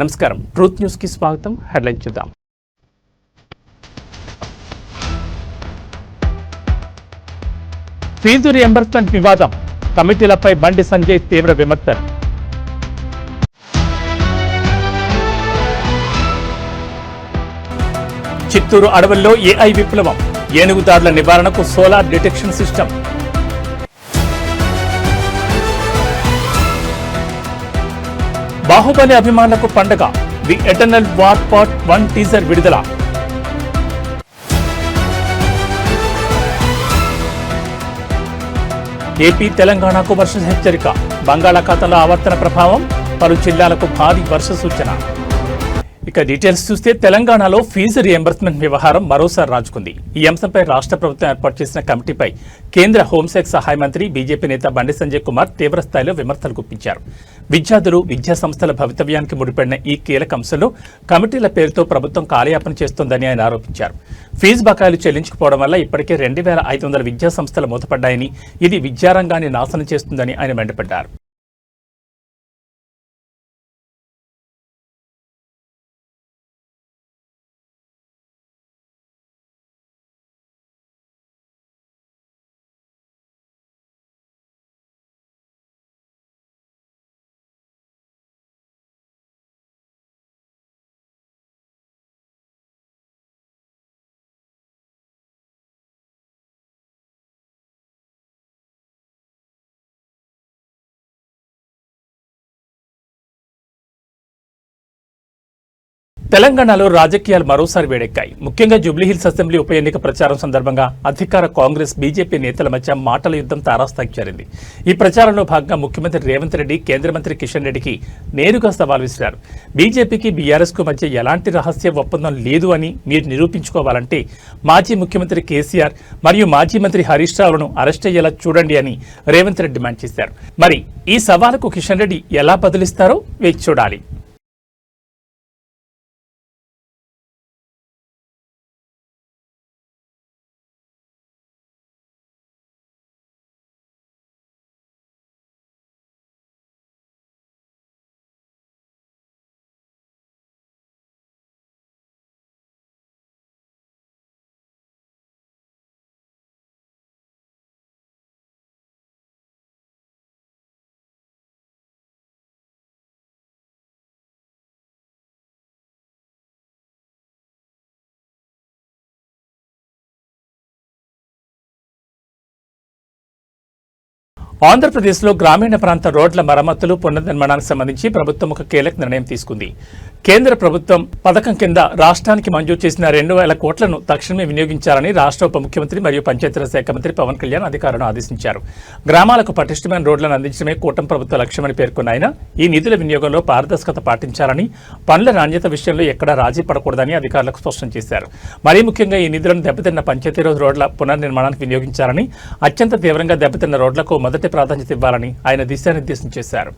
నమస్కారం, ట్రూత్ న్యూస్కి స్వాగతం. హెడ్లైన్ చూద్దాం. ఫీజు రియంబర్స్మెంట్ వివాదం, కమిటీలపై బండి సంజయ్ తీవ్ర విమర్శలు. చిత్తూరు అడవుల్లో ఏఐ విప్లవం, ఏనుగుదాడుల నివారణకు సోలార్ డిటెక్షన్ సిస్టమ్. బాహుబలి అభిమానులకు పండగ, the eternal war part 1 teaser విడుదల. ఏపీ తెలంగాణకు వర్ష హెచ్చరిక, బంగాళాఖాతంలో ఆవర్తన ప్రభావం, పలు జిల్లాలకు భారీ వర్ష సూచన. ఇక డీటెయిల్స్ చూస్తే తెలంగాణలో ఫీజు రియంబర్స్మెంట్ వ్యవహారం మరోసారి రాజుకుంది. ఈ అంశంపై రాష్ట్ర ప్రభుత్వం ఏర్పాటు చేసిన కమిటీపై కేంద్ర హోంశాఖ సహాయ మంత్రి బీజేపీ నేత బండి సంజయ్ కుమార్ తీవ్రస్థాయిలో విమర్శలు గుప్పించారు. విద్యార్థులు, విద్యా సంస్థల భవితవ్యానికి ముడిపడిన ఈ కీలక అంశంలో కమిటీల పేరుతో ప్రభుత్వం కాలయాపన చేస్తోందని ఆయన ఆరోపించారు. ఫీజు బకాయిలు చెల్లించకపోవడం వల్ల ఇప్పటికే 2500 విద్యా సంస్థలు మూతపడ్డాయని, ఇది విద్యారంగాన్ని నాశనం చేస్తుందని ఆయన మండిపడ్డారు. తెలంగాణలో రాజకీయాలు మరోసారి వేడెక్కాయి. ముఖ్యంగా జూబ్లీహిల్స్ అసెంబ్లీ ఉప ఎన్నిక ప్రచారం సందర్భంగా అధికార కాంగ్రెస్, బీజేపీ నేతల మధ్య మాటల యుద్ధం తారాస్థాయికి చేరింది. ఈ ప్రచారంలో భాగంగా ముఖ్యమంత్రి రేవంత్ రెడ్డి కేంద్ర మంత్రి కిషన్ రెడ్డికి నేరుగా సవాల్ విసిరారు. బీజేపీకి, బీఆర్ఎస్ కు మధ్య ఎలాంటి రహస్య ఒప్పందం లేదు అని మీరు నిరూపించుకోవాలంటే మాజీ ముఖ్యమంత్రి కేసీఆర్ మరియు మాజీ మంత్రి హరీష్ రావును అరెస్ట్ అయ్యేలా చూడండి అని రేవంత్ రెడ్డి డిమాండ్ చేశారు. మరి ఈ సవాలుకు కిషన్ రెడ్డి ఎలా బదులిస్తారో వేచి చూడాలి. ఆంధ్రప్రదేశ్లో గ్రామీణ ప్రాంత రోడ్ల మరమ్మతులు, పునర్నిర్మాణానికి సంబంధించి ప్రభుత్వం ఒక కీలక నిర్ణయం తీసుకుంది. కేంద్ర ప్రభుత్వం పథకం కింద రాష్ట్రానికి మంజూరు చేసిన 2000 కోట్లను తక్షణమే వినియోగించాలని రాష్ట్ర ఉప ముఖ్యమంత్రి మరియు పంచాయతీరాజ్ శాఖ మంత్రి పవన్ కళ్యాణ్ అధికారులను ఆదేశించారు. గ్రామాలకు పటిష్టమైన రోడ్లను అందించడమే కూటమి ప్రభుత్వ లక్ష్యమని పేర్కొన్న ఆయన ఈ నిధుల వినియోగంలో పారదర్శకత పాటించాలని, పనుల నాణ్యత విషయంలో ఎక్కడా రాజీ పడకూడదని అధికారులకు స్పష్టం చేశారు. మరీ ముఖ్యంగా ఈ నిధులను దెబ్బతిన్న పంచాయతీరాజ్ రోడ్ల పునర్నిర్మాణానికి వినియోగించాలని, అత్యంత తీవ్రంగా దెబ్బతిన్న రోడ్లకు మొదటి ప్రాధాన్యత ఇవ్వాలని ఆయన దిశానిర్దేశం చేశారు.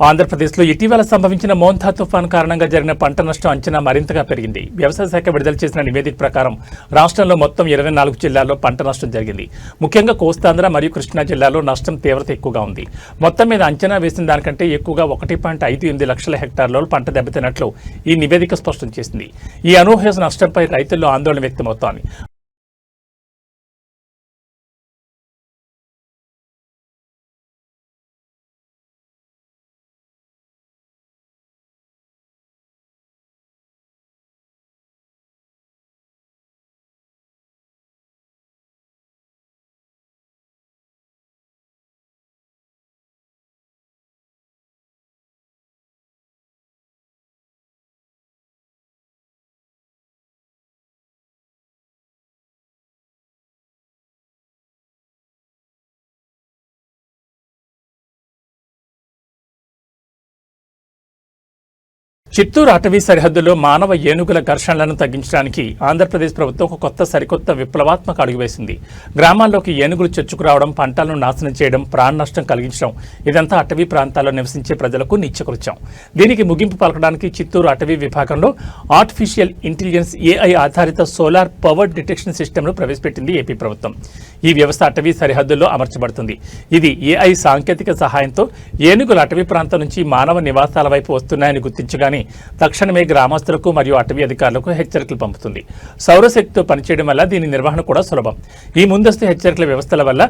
ఆంధ్రప్రదేశ్లో ఇటీవల సంభవించిన మోంతా తుఫాను కారణంగా జరిగిన పంట నష్టం అంచనా మరింతగా పెరిగింది. వ్యవసాయ శాఖ విడుదల చేసిన నివేదిక ప్రకారం రాష్ట్రంలో మొత్తం 24 జిల్లాల్లో పంట నష్టం జరిగింది. ముఖ్యంగా కోస్తాంధ్ర మరియు కృష్ణా జిల్లాలో నష్టం తీవ్రత ఎక్కువగా ఉంది. మొత్తం మీద అంచనా వేసిన దానికంటే ఎక్కువగా 1.58 లక్షల హెక్టార్లలో పంట దెబ్బతిన్నట్లు ఈ నివేదిక స్పష్టం చేసింది. ఈ అనూహ్య నష్టంపై రైతుల్లో ఆందోళన వ్యక్తమవుతోంది. చిత్తూరు అటవీ సరిహద్దులో మానవ ఏనుగుల ఘర్షణలను తగ్గించడానికి ఆంధ్రప్రదేశ్ ప్రభుత్వం ఒక సరికొత్త విప్లవాత్మక అడుగు వేసింది. గ్రామాల్లోకి ఏనుగులు చొచ్చుకురావడం, పంటలను నాశనం చేయడం, ప్రాణ నష్టం కలిగించడం ఇదంతా అటవీ ప్రాంతాల్లో నివసించే ప్రజలకు నిత్యకృత్యం. దీనికి ముగింపు పలకడానికి చిత్తూరు అటవీ విభాగంలో ఆర్టిఫిషియల్ ఇంటెలిజెన్స్ ఏఐ ఆధారిత సోలార్ పవర్ డిటెక్షన్ సిస్టమ్ను ప్రవేశపెట్టింది ఏపీ ప్రభుత్వం. ఈ వ్యవస్థ అటవీ సరిహద్దుల్లో అమర్చబడుతుంది. ఇది ఏఐ సాంకేతిక సహాయంతో ఏనుగులు అటవీ ప్రాంతం నుంచి మానవ నివాసాల వైపు వస్తున్నాయని గుర్తించగానే తక్షణమే గ్రామస్తులకు మరియు అటవీ అధికారులకు హెచ్చరికలు పంపుతుంది. సౌరశక్తితో పనిచేయడం వల్ల దీని నిర్వహణ కూడా సులభం. ఈ ముందస్తు హెచ్చరికల వ్యవస్థల వల్ల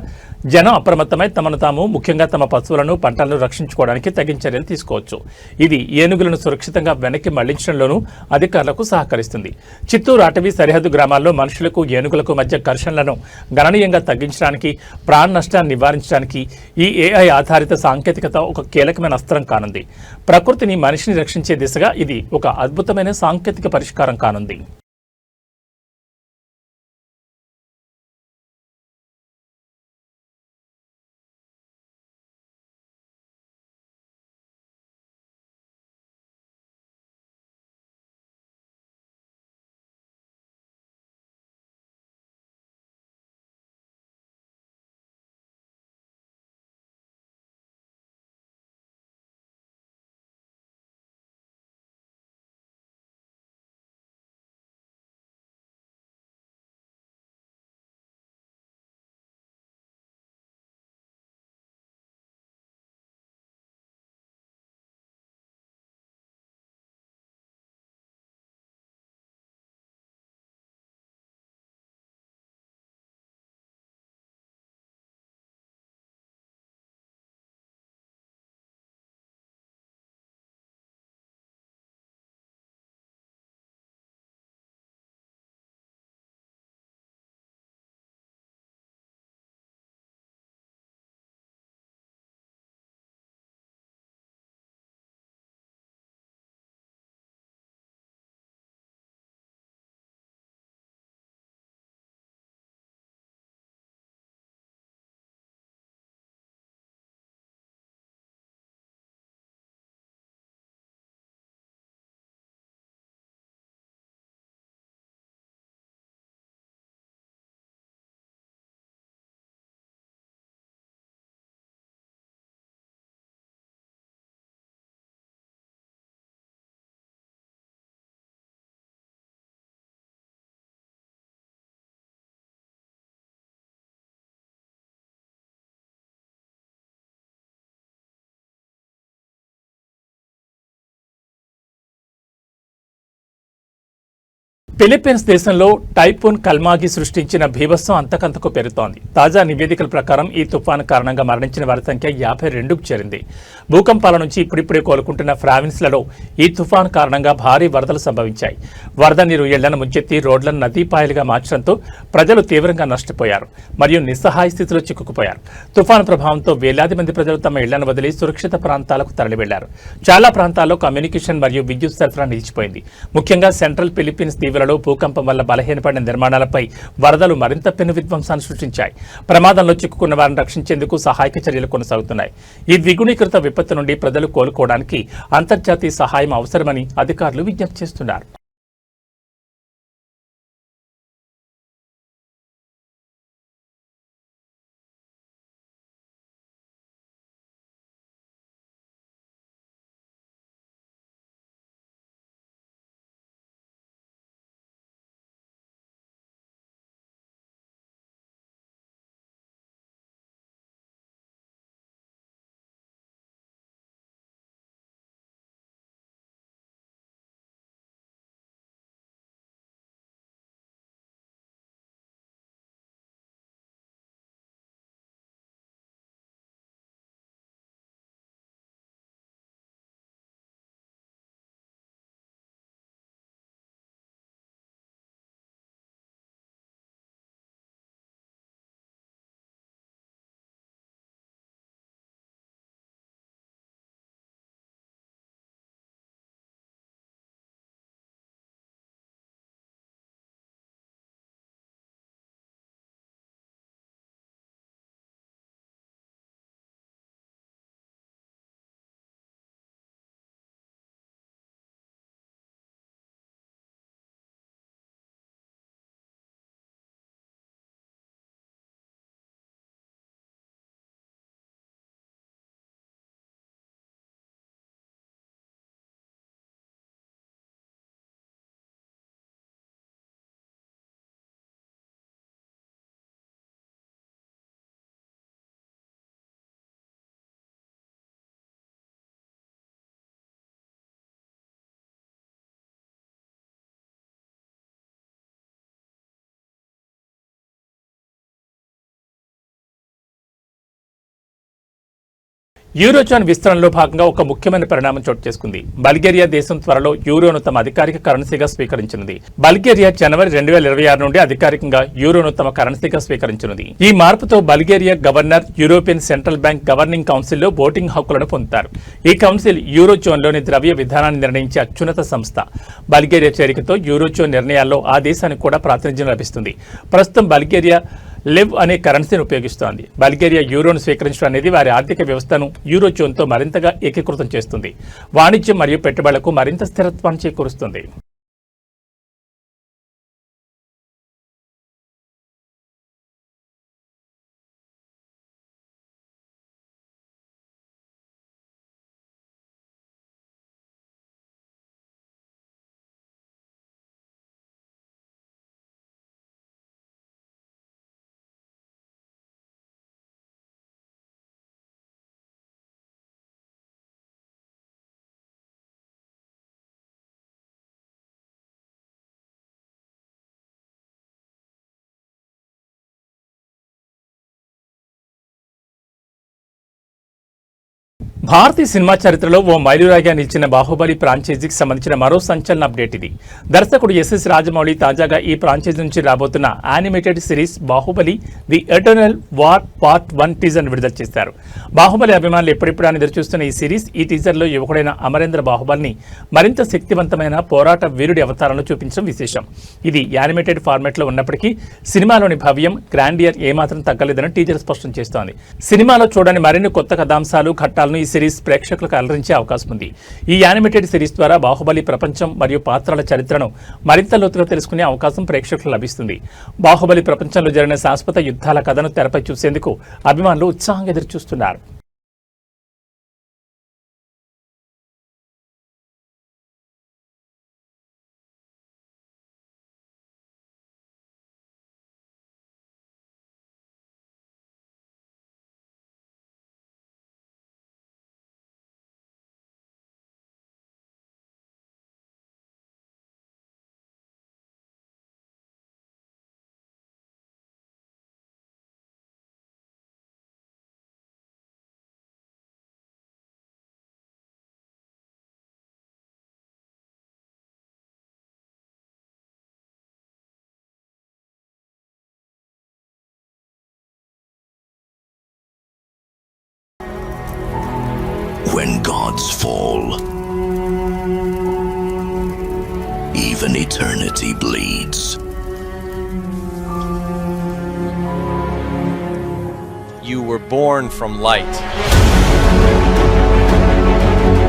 జనం అప్రమత్తమై తమను తాము, ముఖ్యంగా తమ పశువులను, పంటలను రక్షించుకోవడానికి తగిన చర్యలు తీసుకోవచ్చు. ఇది ఏనుగులను సురక్షితంగా వెనక్కి మళ్లించడంలోనూ అధికారులకు సహకరిస్తుంది. చిత్తూరు అటవీ సరిహద్దు గ్రామాల్లో మనుషులకు, ఏనుగులకు మధ్య ఘర్షణలను గణనీయంగా తగ్గించడానికి, ప్రాణ నష్టాన్ని నివారించడానికి ఈ ఏఐ ఆధారిత సాంకేతికత ఒక కీలకమైన అస్త్రం కానుంది. ప్రకృతిని, మనిషిని రక్షించే దిశగా ఇది ఒక అద్భుతమైన సాంకేతిక పరిష్కారం కానుంది. ఫిలిప్పీన్స్ దేశంలో టైఫూన్ కల్మాగి సృష్టించిన బీభత్సం అంతకంతకు పెరుగుతోంది. తాజా నివేదికల ప్రకారం ఈ తుఫాను కారణంగా మరణించిన వారి సంఖ్య 52కు చేరింది. భూకంపాల నుంచి ఇప్పుడిప్పుడే కోలుకుంటున్న ప్రావిన్స్లలో ఈ తుఫాను కారణంగా భారీ వరదలు సంభవించాయి. వరద నీరు ఇళ్లను ముంచెత్తి రోడ్లను నదీపాయలుగా మార్చడంతో ప్రజలు తీవ్రంగా నష్టపోయారు మరియు నిస్సహాయ స్థితిలో చిక్కుకుపోయారు. తుఫాను ప్రభావంతో వేలాది మంది ప్రజలు తమ ఇళ్లను వదిలి సురక్షిత ప్రాంతాలకు తరలి వెళ్లారు. చాలా ప్రాంతాల్లో కమ్యూనికేషన్ మరియు విద్యుత్ సరఫరా నిలిచిపోయింది. ముఖ్యంగా సెంట్రల్ ఫిలిప్పీన్స్ దీవులలో భూకంపం వల్ల బలహీనపడిన నిర్మాణాలపై వరదలు మరింత పెను విధ్వంసాన్ని సృష్టించాయి. ప్రమాదంలో చిక్కుకున్న వారిని రక్షించేందుకు సహాయక చర్యలు కొనసాగుతున్నాయి. ఈ ద్విగుణీకృత విపత్తు నుండి ప్రజలు కోలుకోవడానికి అంతర్జాతీయ సహాయం అవసరమని అధికారులు విజ్ఞప్తి చేస్తున్నారు. యూరోజోన్ విస్తరణలో భాగంగా ఒక ముఖ్యమైన పరిణామం చోటు చేసుకుంది. బల్గేరియా దేశం త్వరలో యూరోను తమ అధికారిక కరెన్సీగా స్వీకరించనుంది. బల్గేరియా జనవరి 2026 నుండి అధికారికంగా యూరోను తమ కరెన్సీగా స్వీకరించనుంది. ఈ మార్పుతో Bulgaria governor European central bank governing కౌన్సిల్లో ఓటింగ్ హక్కులను పొందుతారు. ఈ కౌన్సిల్ యూరోజోన్లోని ద్రవ్య విధానాన్ని నిర్ణయించే అత్యున్నత సంస్థ. బల్గేరియా చేరికతో యూరోజోన్ నిర్ణయాల్లో ఆ దేశానికి కూడా ప్రాతినిధ్యం లభిస్తుంది. ప్రస్తుతం బల్గేరియా లెవ్ అనే కరెన్సీని ఉపయోగిస్తోంది. బల్గేరియా యూరోను స్వీకరించడం అనేది వారి ఆర్థిక వ్యవస్థను యూరోజోన్తో మరింతగా ఏకీకృతం చేస్తుంది. వాణిజ్యం మరియు పెట్టుబడులకు మరింత స్థిరత్వాన్ని చేకూరుస్తుంది. భారతీయ సినిమా చరిత్రలో ఓ మైలురాయిగా నిలిచిన బాహుబలి ఫ్రాంచైజీకి సంబంధించిన మరో సంచలన అప్డేట్ ఇది. దర్శకుడు ఎస్ఎస్ రాజమౌళి తాజాగా ఈ ఫ్రాంచైజీ నుంచి రాబోతున్న animated series Baahubali the eternal war part 1 teaser విడుదల చేశారు. బాహుబలి అభిమానులు ఎప్పుడెప్పుడు అని ఎదురుచూస్తున్న ఈ సిరీస్ ఈ టీజర్లో యువకుడైన అమరేంద్ర బాహుబలిని మరింత శక్తివంతమైన పోరాట వీరుడి అవతారంలో చూపించడం విశేషం. ఇది యానిమేటెడ్ ఫార్మాట్లో ఉన్నప్పటికీ సినిమాలోని భవ్యం గ్రాండియర్ ఏమాత్రం తగ్గలేదని టీజర్ స్పష్టం చేస్తోంది. సినిమాలో చూడని మరిన్ని కొత్త కథాంశాలు ఘట్టాలను ఈ సిరీస్ ప్రేక్షకులకు అలరించే అవకాశం ఉంది. ఈ యానిమేటెడ్ సిరీస్ ద్వారా బాహుబలి ప్రపంచం మరియు పాత్రల చరిత్రను మరింత లోతుగా తెలుసుకునే అవకాశం ప్రేక్షకులకు లభిస్తుంది. బాహుబలి ప్రపంచంలో జరిగిన శాశ్వత యుద్ధాల కథను తెరపై చూసేందుకు అభిమానులు ఉత్సాహంగా ఎదురుచూస్తున్నారు. When gods fall, even eternity bleeds. You were born from light,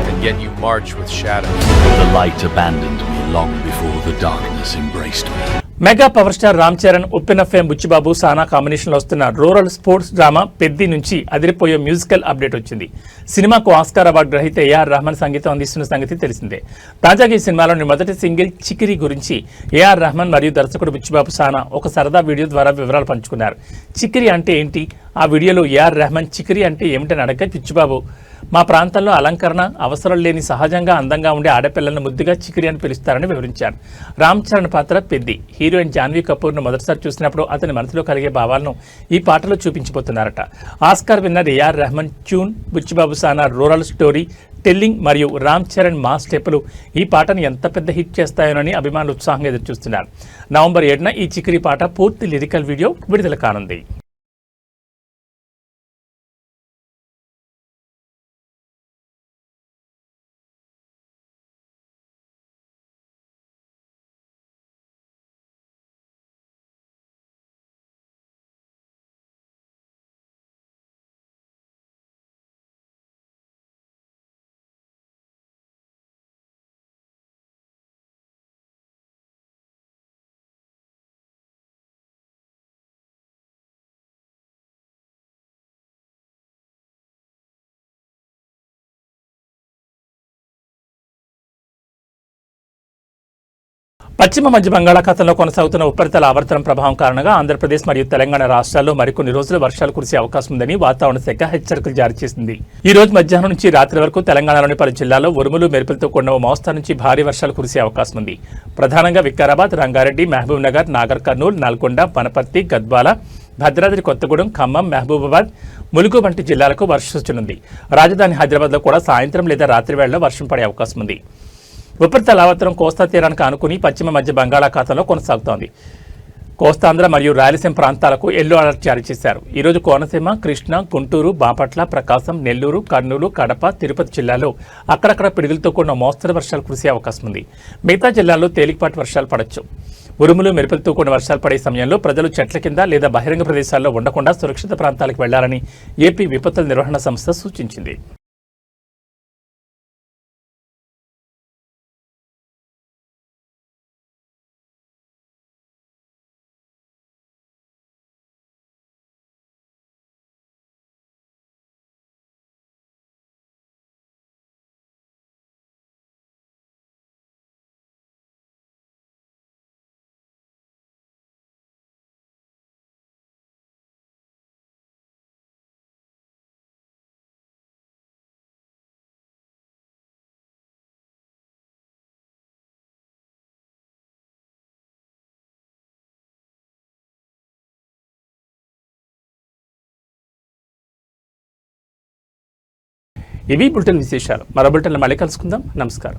and yet you march with shadows. The light abandoned me long before the darkness embraced me. Mega power star Ram Charan, Uppena fame Buchibabu, Sana కాంబినేషన్లో వస్తున్న rural sports drama Peddi నుంచి అదిరిపోయే musical update వచ్చింది. సినిమాకు Oscar award గ్రహీత AR Rahman సంగీతం అందిస్తున్న సంగతి తెలిసిందే. తాజాగా ఈ సినిమాలోని మొదటి సింగిల్ చికిరి గురించి ఏఆర్ రెహమాన్ మరియు దర్శకుడు బుచ్చిబాబు సానా ఒక సరదా వీడియో ద్వారా వివరాలు పంచుకున్నారు. చికిరి అంటే ఏంటి? ఆ వీడియోలో ఏఆర్ రెహమాన్ చికిరి అంటే ఏమిటని అడగ బుచ్చిబాబు, మా ప్రాంతంలో అలంకరణ అవసరం లేని సహజంగా అందంగా ఉండే ఆడపిల్లలను ముద్దుగా చికిరి అని పిలుస్తారని వివరించారు. రామ్ చరణ్ పాత్ర పెద్ది. హీరోయిన్ జాన్వీ కపూర్ను మొదటిసారి చూసినప్పుడు అతని మనసులో కలిగే భావాలను ఈ పాటలో చూపించబోతున్నారట. Oscar winner AR Rahman tune, Buchibabu Sana rural story telling మరియు రామ్ చరణ్ మాస్ స్టెప్పులు ఈ పాటను ఎంత పెద్ద హిట్ చేస్తాయోనని అభిమానులు ఉత్సాహంగా ఎదురుచూస్తున్నారు. నవంబర్ 7న ఈ చికిరి పాట పూర్తి లిరికల్ వీడియో విడుదల కానుంది. పశ్చిమ మధ్య బంగాళాఖాతంలో కొనసాగుతున్న ఉపరితల ఆవర్తనం ప్రభావం కారణంగా ఆంధ్రప్రదేశ్ మరియు తెలంగాణ రాష్ట్రాల్లో మరికొన్ని రోజులు వర్షాలు కురిసే అవకాశం ఉందని వాతావరణ శాఖ హెచ్చరికలు జారీ చేసింది. ఈ రోజు మధ్యాహ్నం నుంచి రాత్రి వరకు తెలంగాణలోని పలు జిల్లాల్లో ఉరుములు మెరుపులతో కూడిన మోస్తరు నుంచి భారీ వర్షాలు కురిసే అవకాశం ఉంది. ప్రధానంగా వికారాబాద్, రంగారెడ్డి, మహబూబ్ నగర్, నాగర్ కర్నూల్, నల్గొండ, వనపర్తి, గద్వాల, భద్రాద్రి కొత్తగూడెం, ఖమ్మం, మహబూబాబాద్, ములుగు వంటి జిల్లాలకు వర్షం సూచనుంది. రాజధాని హైదరాబాద్లో కూడా సాయంత్రం లేదా రాత్రి వేళల్లో వర్షం పడే అవకాశం ఉంది. ఉపరితల ఆవర్తనం కోస్తా తీరానికి ఆనుకుని పశ్చిమ మధ్య బంగాళాఖాతంలో కొనసాగుతోంది. కోస్తాంధ్ర మరియు రాయలసీమ ప్రాంతాలకు ఎల్లో అలర్ట్ జారీ చేశారు. ఈరోజు కోనసీమ, కృష్ణా, గుంటూరు, బాపట్ల, ప్రకాశం, నెల్లూరు, కర్నూలు, కడప, తిరుపతి జిల్లాల్లో అక్కడక్కడ పిడుగులతో కూడిన మోస్తరు వర్షాలు కురిసే అవకాశం ఉంది. మిగతా జిల్లాల్లో తేలికపాటి వర్షాలు పడవచ్చు. ఉరుములు, మెరుపులతో కూడిన వర్షాలు పడే సమయంలో ప్రజలు చెట్ల కింద లేదా బహిరంగ ప్రదేశాల్లో ఉండకుండా సురక్షిత ప్రాంతాలకు వెళ్లాలని ఏపీ విపత్తుల నిర్వహణ సంస్థ సూచించింది. ఇవి బులెటిన్ విశేషాలు. మరో బులెటిన్లో మళ్ళీ కలుసుకుందాం. నమస్కారం.